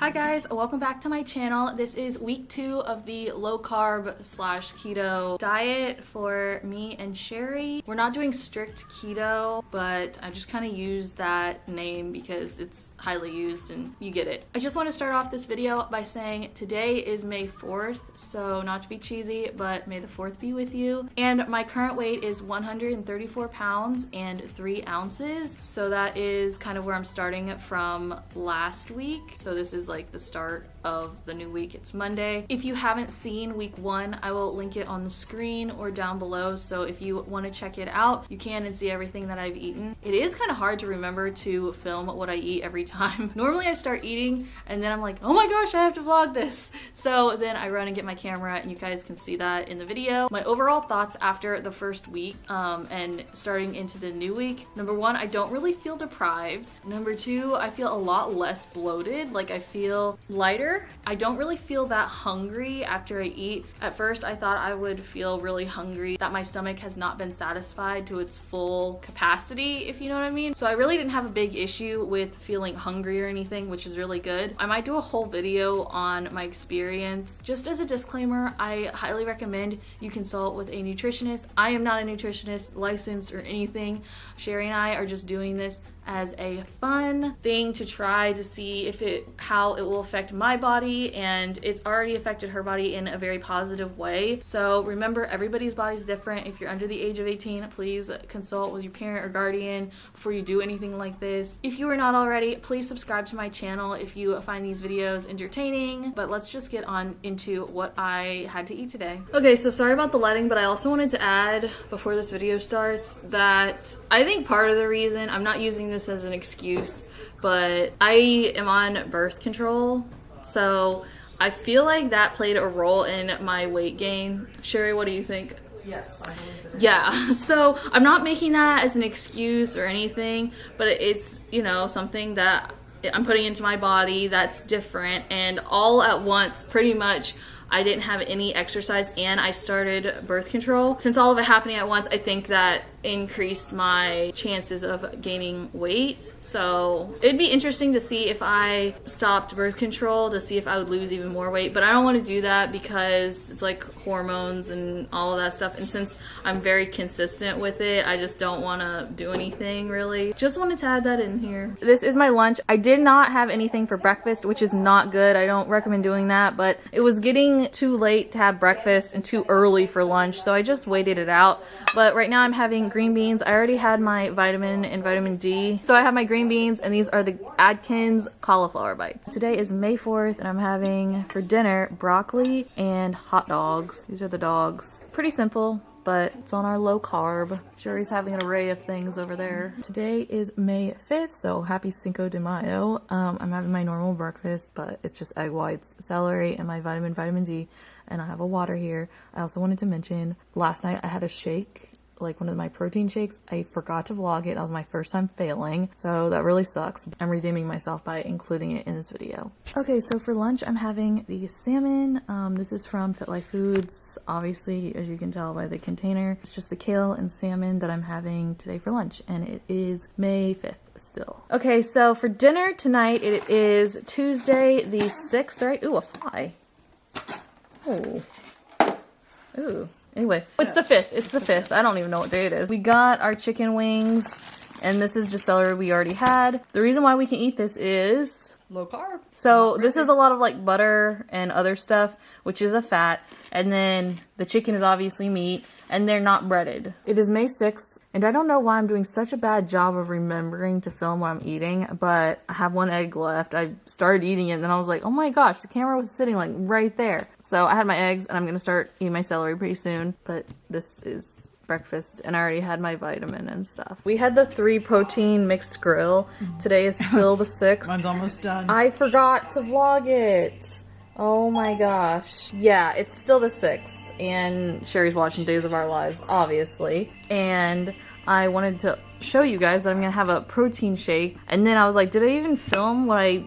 Hi guys, welcome back to my channel. This is week 2 of the low carb / keto diet for me and Sherry. We're not doing strict keto, but I just kind of use that name because it's highly used and you get it. I just want to start off this video by saying today is May 4th, so not to be cheesy, but may the 4th be with you. And my current weight is 134 pounds and 3 ounces. So that is kind of where I'm starting from last week. So this is like the start of the new week. It's Monday. If you haven't seen week 1, I will link it on the screen or down below. So if you want to check it out, you can and see everything that I've eaten. It is kind of hard to remember to film what I eat every time. Normally I start eating and then I'm like, oh my gosh, I have to vlog this. So then I run and get my camera and you guys can see that in the video. My overall thoughts after the first week and starting into the new week. Number 1, I don't really feel deprived. Number 2, I feel a lot less bloated. Like I feel lighter. I don't really feel that hungry after I eat. At first I thought I would feel really hungry, that my stomach has not been satisfied to its full capacity, if you know what I mean. So I really didn't have a big issue with feeling hungry or anything, which is really good. I might do a whole video on my experience. Just as a disclaimer, I highly recommend you consult with a nutritionist. I am not a nutritionist licensed or anything. Sherry and I are just doing this as a fun thing to try to see how it will affect my body, and it's already affected her body in a very positive way. So remember, everybody's body's different. If you're under the age of 18, please consult with your parent or guardian before you do anything like this. If you are not already, please subscribe to my channel if you find these videos entertaining. But let's just get on into what I had to eat today. Okay, so sorry about the lighting, but I also wanted to add before this video starts that I think part of the reason I'm not using this as an excuse, but I am on birth control, so I feel like that played a role in my weight gain. Sherry, what do you think? Yes, I believe it. Yeah, so I'm not making that as an excuse or anything, but it's, you know, something that I'm putting into my body that's different, and all at once, pretty much, I didn't have any exercise and I started birth control. Since all of it happening at once, I think that increased my chances of gaining weight. So it'd be interesting to see if I stopped birth control to see if I would lose even more weight, but I don't want to do that because it's like hormones and all of that stuff. And since I'm very consistent with it, I just don't want to do anything really. Just wanted to add that in here. This is my lunch. I did not have anything for breakfast, which is not good. I don't recommend doing that, but it was getting too late to have breakfast and too early for lunch, so I just waited it out. But right now I'm having green beans. I already had my vitamin and vitamin D, so I have my green beans, and these are the Atkins cauliflower bites. Today is May 4th and I'm having for dinner broccoli and hot dogs. These are the dogs. Pretty simple, but it's on our low carb. Sherry's having an array of things over there. Today is May 5th, so happy Cinco de Mayo. I'm having my normal breakfast, but it's just egg whites, celery, and my vitamin D, and I have a water here. I also wanted to mention, last night I had a shake, like one of my protein shakes. I forgot to vlog it. That was my first time failing, so that really sucks. I'm redeeming myself by including it in this video. Okay, so for lunch I'm having the salmon. This is from Fit Life Foods. Obviously, as you can tell by the container, it's just the kale and salmon that I'm having today for lunch, and it is May 5th still. Okay, so for dinner tonight, it is Tuesday the 6th, right? Ooh, a fly. Oh. Ooh. Anyway, it's the 5th. It's the 5th. I don't even know what day it is. We got our chicken wings, and this is just celery we already had. The reason why we can eat this is low carb. So this is a lot of like butter and other stuff, which is a fat. And then the chicken is obviously meat, and they're not breaded. It is May 6th, and I don't know why I'm doing such a bad job of remembering to film what I'm eating, but I have one egg left. I started eating it, and then I was like, oh my gosh, the camera was sitting like right there. So I had my eggs, and I'm gonna start eating my celery pretty soon, but this is breakfast, and I already had my vitamin and stuff. We had the 3 protein mixed grill. Today is still the 6th. Mine's almost done. I forgot to vlog it. Oh my gosh. Yeah, it's still the 6th, and Sherry's watching Days of Our Lives, obviously. And I wanted to show you guys that I'm gonna have a protein shake. And then I was like, did I even film what I...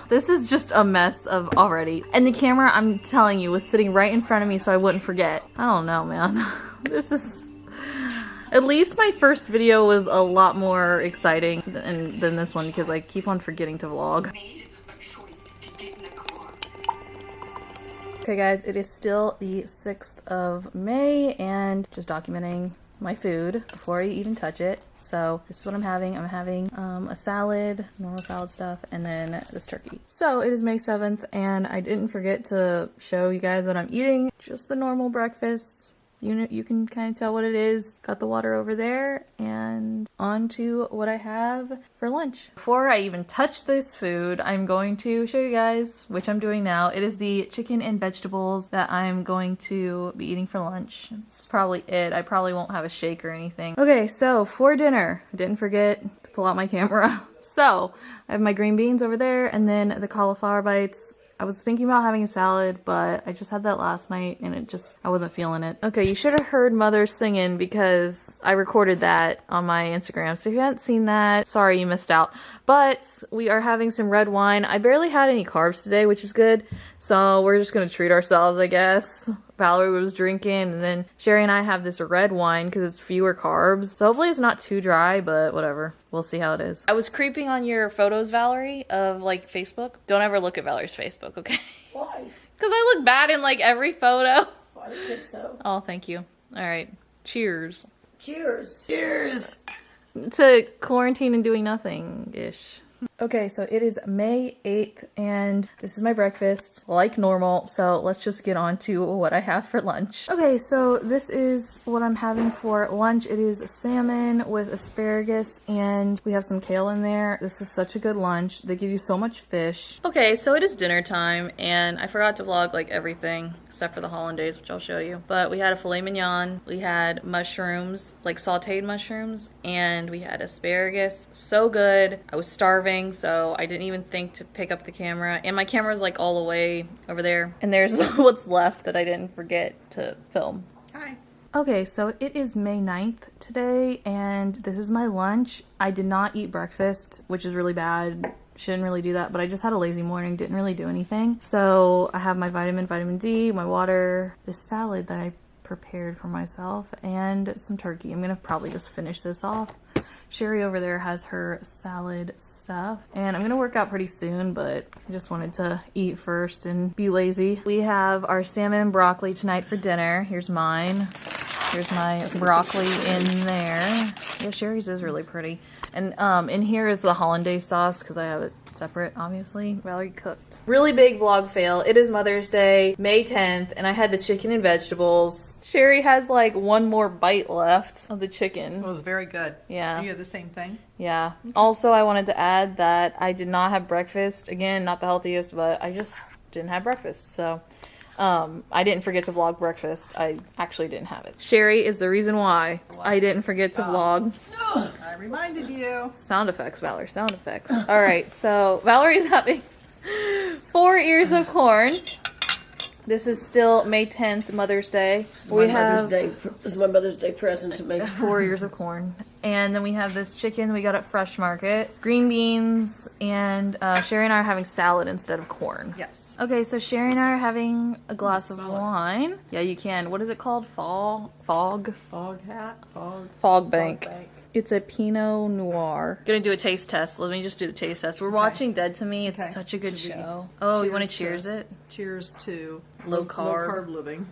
this is just a mess of already. And the camera, I'm telling you, was sitting right in front of me so I wouldn't forget. I don't know, man. This is... At least my first video was a lot more exciting than this one because I keep on forgetting to vlog. Okay guys, it is still the 6th of May and just documenting my food before I even touch it. So this is what I'm having. I'm having a salad, normal salad stuff, and then this turkey. So it is May 7th and I didn't forget to show you guys what I'm eating. Just the normal breakfast. You can kind of tell what it is. Got the water over there, and on to what I have for lunch. Before I even touch this food, I'm going to show you guys, which I'm doing now. It is the chicken and vegetables that I'm going to be eating for lunch. That's probably it. I probably won't have a shake or anything. Okay, so for dinner, I didn't forget to pull out my camera. So I have my green beans over there, and then the cauliflower bites. I was thinking about having a salad, but I just had that last night and I wasn't feeling it. Okay, you should have heard Mother singing because I recorded that on my Instagram. So if you haven't seen that, sorry you missed out. But we are having some red wine. I barely had any carbs today, which is good. So we're just gonna treat ourselves, I guess. Valerie was drinking, and then Sherry and I have this red wine because it's fewer carbs. So hopefully it's not too dry, but whatever. We'll see how it is. I was creeping on your photos, Valerie, of like Facebook. Don't ever look at Valerie's Facebook, okay? Why? Because I look bad in like every photo. I don't think so. Oh, thank you. All right. Cheers. Cheers. Cheers. To quarantine and doing nothing-ish. Okay, so it is May 8th and this is my breakfast like normal. So let's just get on to what I have for lunch. Okay, so this is what I'm having for lunch. It is salmon with asparagus and we have some kale in there. This is such a good lunch. They give you so much fish. Okay, so it is dinner time and I forgot to vlog like everything except for the hollandaise, which I'll show you. But we had a filet mignon, we had mushrooms, like sauteed mushrooms, and we had asparagus. So good. I was starving, so I didn't even think to pick up the camera, and my camera's like all the way over there, and there's what's left that I didn't forget to film. Hi. Okay, so it is May 9th today and this is my lunch. I did not eat breakfast, which is really bad. Shouldn't really do that, but I just had a lazy morning, didn't really do anything. So I have my vitamin D, my water, this salad that I prepared for myself, and some turkey. I'm gonna probably just finish this off. Sherry over there has her salad stuff, and I'm gonna work out pretty soon, but I just wanted to eat first and be lazy. We have our salmon and broccoli tonight for dinner. Here's mine. Here's my broccoli in there. Yeah, Sherry's is really pretty. And in here is the hollandaise sauce because I have it separate, obviously. Valerie cooked. Really big vlog fail. It is Mother's Day, May 10th, and I had the chicken and vegetables. Sherry has like one more bite left of the chicken. It was very good. Yeah. You had the same thing? Yeah. Okay. Also, I wanted to add that I did not have breakfast. Again, not the healthiest, but I just didn't have breakfast. So I didn't forget to vlog breakfast. I actually didn't have it. Sherry is the reason why I didn't forget to vlog. I reminded you. Sound effects, Valerie. Sound effects. All right. So Valerie's having 4 ears of corn. This is still May 10th, Mother's Day. This is my Mother's Day present to me. 4 ears of corn. And then we have this chicken we got at Fresh Market, green beans, and Sherry and I are having salad instead of corn. Yes. Okay, so Sherry and I are having a glass of wine. Yeah, you can. What is it called? Fog Bank. It's a Pinot Noir. Gonna do a taste test. Let me just do the taste test. We're watching Dead to Me. It's such a good show. Oh, you want to cheers it? Cheers to low carb. Low carb living.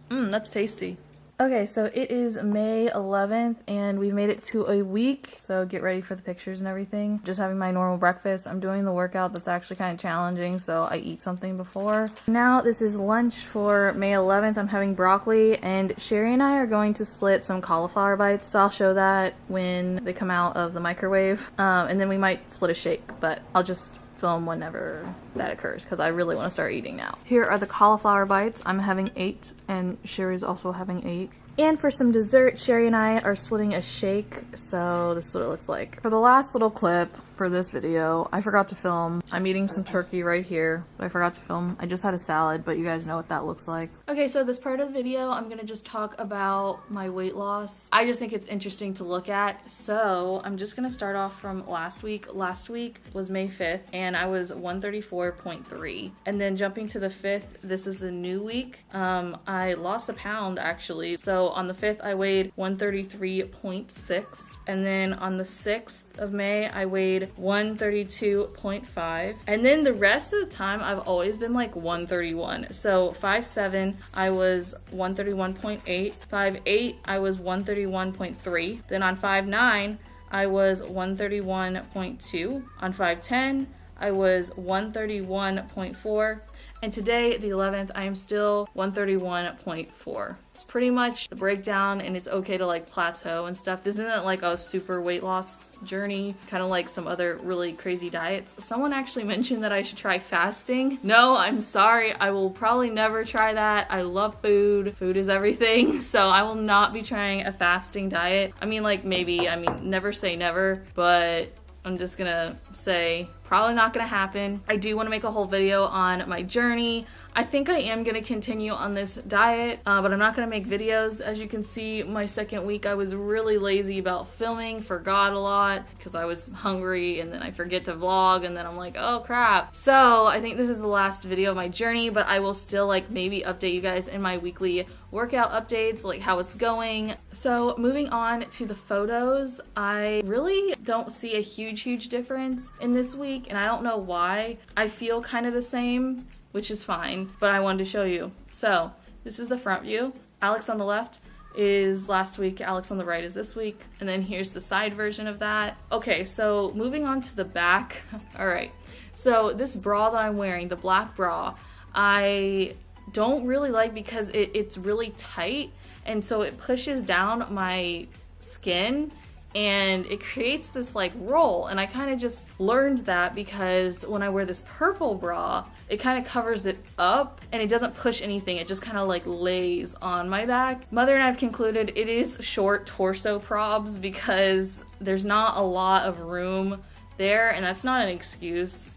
That's tasty. Okay, so it is May 11th and we've made it to a week. So get ready for the pictures and everything. Just having my normal breakfast. I'm doing the workout that's actually kind of challenging, so I eat something before. Now this is lunch for May 11th. I'm having broccoli and Sherry and I are going to split some cauliflower bites. So I'll show that when they come out of the microwave. And then we might split a shake, but I'll just film whenever that occurs because I really want to start eating now. Here are the cauliflower bites. I'm having 8 and Sherry's also having 8. And for some dessert, Sherry and I are splitting a shake, so this is what it looks like. For the last little clip for this video, I forgot to film. I'm eating some turkey right here, but I forgot to film. I just had a salad, but you guys know what that looks like. Okay, so this part of the video, I'm gonna just talk about my weight loss. I just think it's interesting to look at, so I'm just gonna start off from last week. Last week was May 5th, and I was 134.3. And then jumping to the 5th, this is the new week. I lost a pound, actually. So So on the 5th, I weighed 133.6. And then on the 6th of May, I weighed 132.5. And then the rest of the time, I've always been like 131. So 5'7", I was 131.8. 5'8", I was 131.3. Then on 5'9", I was 131.2. On 5'10", I was 131.4. And today, the 11th, I am still 131.4. It's pretty much the breakdown, and it's okay to like plateau and stuff. This isn't like a super weight loss journey, kind of like some other really crazy diets. Someone actually mentioned that I should try fasting. No, I'm sorry. I will probably never try that. I love food. Food is everything. So I will not be trying a fasting diet. I mean, like maybe, never say never, but I'm just gonna say probably not gonna happen. I do want to make a whole video on my journey. I think I am gonna continue on this diet, but I'm not gonna make videos. As you can see, my second week I was really lazy about filming, forgot a lot because I was hungry, and then I forget to vlog, and then I'm like, oh crap. So I think this is the last video of my journey, but I will still like maybe update you guys in my weekly workout updates, like how it's going. So moving on to the photos, I really don't see a huge difference in this week, and I don't know why. I feel kind of the same, which is fine, but I wanted to show you. So this is the front view. Alex on the left is last week, Alex on the right is this week, and then here's the side version of that. Okay, so moving on to the back. All right, so this bra that I'm wearing, the black bra, I don't really like because it's really tight, and so it pushes down my skin and it creates this like roll, and I kind of just learned that because when I wear this purple bra, it kind of covers it up and it doesn't push anything, it just kind of like lays on my back. Mother and I have concluded it is short torso probs because there's not a lot of room there, and that's not an excuse,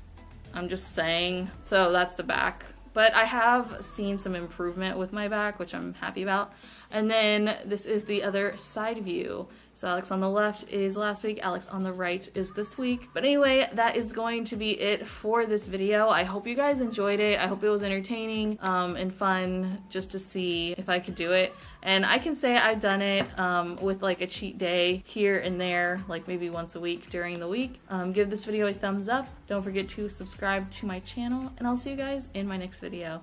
I'm just saying. So that's the back. But I have seen some improvement with my back, which I'm happy about. And then this is the other side view. So Alex on the left is last week, Alex on the right is this week. But anyway, that is going to be it for this video. I hope you guys enjoyed it. I hope it was entertaining and fun just to see if I could do it. And I can say I've done it with like a cheat day here and there, like maybe once a week during the week. Give this video a thumbs up. Don't forget to subscribe to my channel, and I'll see you guys in my next video.